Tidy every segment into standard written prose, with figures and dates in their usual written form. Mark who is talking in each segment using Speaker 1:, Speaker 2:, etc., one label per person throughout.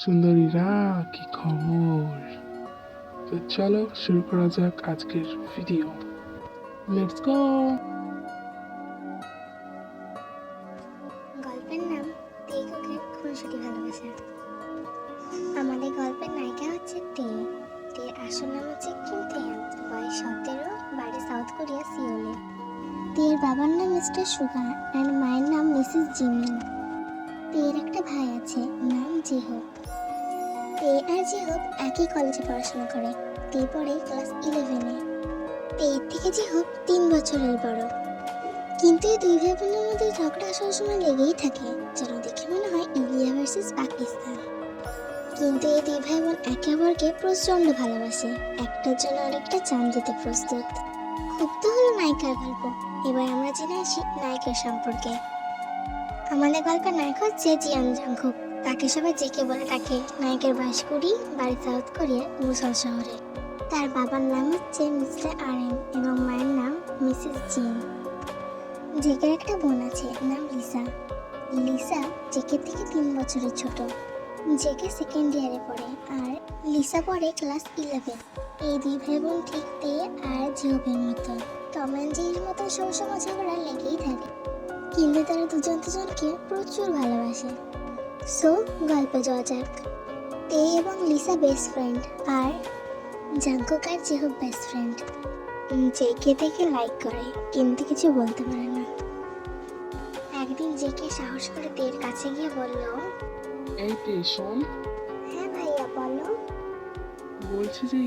Speaker 1: সুন্দরীরা, কি খবর? তো চলো শুরু করা যাক আজকের ভিডিও। Let's go.
Speaker 2: গল্পের নাম তেইককে খুনসুটি ভালোবাসা। আমাদের গল্পের নায়িকা হচ্ছে তের আসল নাম হচ্ছে কিম তেয়ান, বয়স 17, বাড়ি সাউথ কোরিয়া সিওলে। তের বাবার নাম মিস্টার সুগা অ্যান্ড মায়ের নাম মিসেস জিমিন। তের একটা ভাই আছে, নাম জিহোপ। তে আর জিহোপ একই কলেজে পড়াশোনা করে। তে পড়ে ক্লাস 11-এ। তের থেকে জিহোপ 3 বছরের বড়। কিন্তু এই দুই ভাই বোনের মধ্যে ঝগড়া সবসময় লেগেই থাকে, যেন দেখে মনে হয় ইন্ডিয়া ভার্সেস পাকিস্তান। কিন্তু এই দুই ভাই বোন একে অপরকে প্রচন্ড ভালোবাসে, একটার জন্য আরেকটা জান দিতে প্রস্তুত। খুব তো হলো নায়িকার গল্প, এবার আমরা জেনে আসি নায়কের সম্পর্কে। আমাদের গল্পের নায়ক হচ্ছে জিয়ান জাংকুক। তাকে সবাই জেকে বলে ডাকে। নায়কের বয়স 20, বাড়ি সাউথ কোরিয়া মুসল শহরে। তার বাবার নাম হচ্ছে মিস্টার আরেন এবং মায়ের নাম মিসেস জিন। জেকের একটা বোন আছে, নাম লিসা। লিসা জেকের থেকে 3 বছরের ছোট। জেকে সেকেন্ড ইয়ারে পড়ে আর লিসা পড়ে ক্লাস 11। এই দুই ভাই বোন ঠিক তে আর জিওবের মতো, টম অ্যান্ড জেরির মতো সবসময় ঝগড়া লেগেই থাকে, কিন্তু তারা দুজন দুজনকে প্রচুর ভালোবাসে। সো গল্পে যাওয়া যাক। তে এবং লিসা বেস্ট ফ্রেন্ড, আর জাংকুক আর জিহোপ বেস্ট ফ্রেন্ড। জেকে থেকে লাইক করে কিন্তু কিছু বলতে পারে না। একদিন জেকে সাহস করে তের কাছে গিয়ে বলল,
Speaker 1: এই তে শোন,
Speaker 2: হ্যাঁ ভাইয়া বলো।
Speaker 1: বলছি যে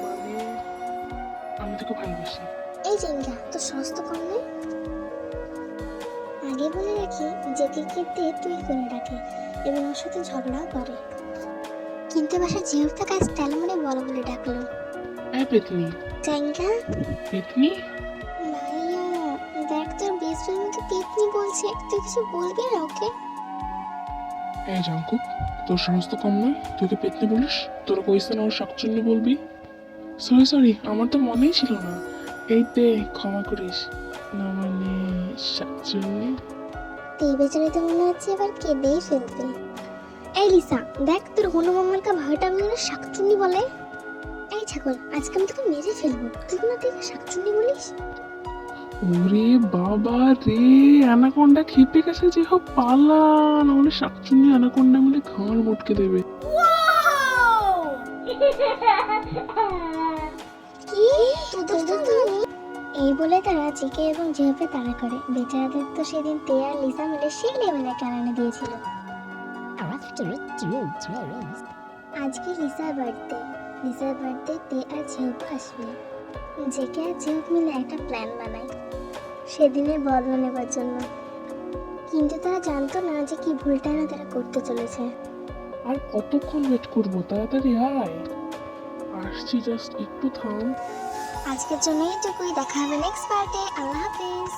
Speaker 1: মানে আমি তোকে ভালোবাসি।
Speaker 2: এই জিঙ্গা তো সস্তা কম নেই। আগে বলে রাখি, জেকে তে তুই করে ডাকে এবং ওর সাথে ঝগড়াও করে, কিন্তু বাসা জিহোপটা কাজ স্টাইল মানে বলো বলে ডাকলো।
Speaker 1: এই পেতনি,
Speaker 2: জিঙ্গা
Speaker 1: পেতনি।
Speaker 2: ভাইয়া দেখ, তোর বেস্ট ফ্রেন্ডকে পেতনি বলছে, তুই কিছু বলবি না ওকে?
Speaker 1: এই জাঙ্কুক, তোর সাহস তো কম নয়, তুই ওকে পেতনি বলিস? তোরা কইছে না ওর শাকচুন্নি বলবি? সরি সরি, আমার তো মনেই ছিল না। এই তে ক্ষমা করিস না, মানে শাকচুন্নি।
Speaker 2: এই বেচারি তো মনে হচ্ছে এবার কেঁদেই ফেলবে। এই লিসা দেখ, তোর হনুমানকা ভাইটা আমি শাকচুন্নি বলে। এই ছাগল, আজকে আমি তোকে মেরে ফেলবো, তুই না তুই শাকচুন্নি বলিস।
Speaker 1: ওরে বাবা রে, অ্যানাকোন্ডা খেপে গেছে যে হোক, পালা নাহলে শাকচুন্নি অ্যানাকোন্ডা মিলে ঘাড় মটকে দেবে।
Speaker 2: কি তোদের তো এই বলে তারা জিকে এবং জিহোপে তাড়া করে। বেচারাদের তো সেদিন তে আর লিসা মিলে সেই লেভেলে কারানে দিয়েছিল। আজকে লিসার বার্থডে তে আর জিহোপ আসবে। জেকে আর জিহোপ মিলে একটা প্ল্যান বানায় সেদিনের বদলা নেবার জন্য, কিন্তু তারা জানতো না যে কি ভুলটা না তারা করতে চলেছে।
Speaker 1: আর কতক্ষণ ওয়েট করবো, তাড়াতাড়ি আয়। আসছি, জাস্ট একটু থাম।
Speaker 2: আজকের জন্য এইটুকুই, দেখা হবে নেক্সট পার্টে। আল্লাহ হাফেজ।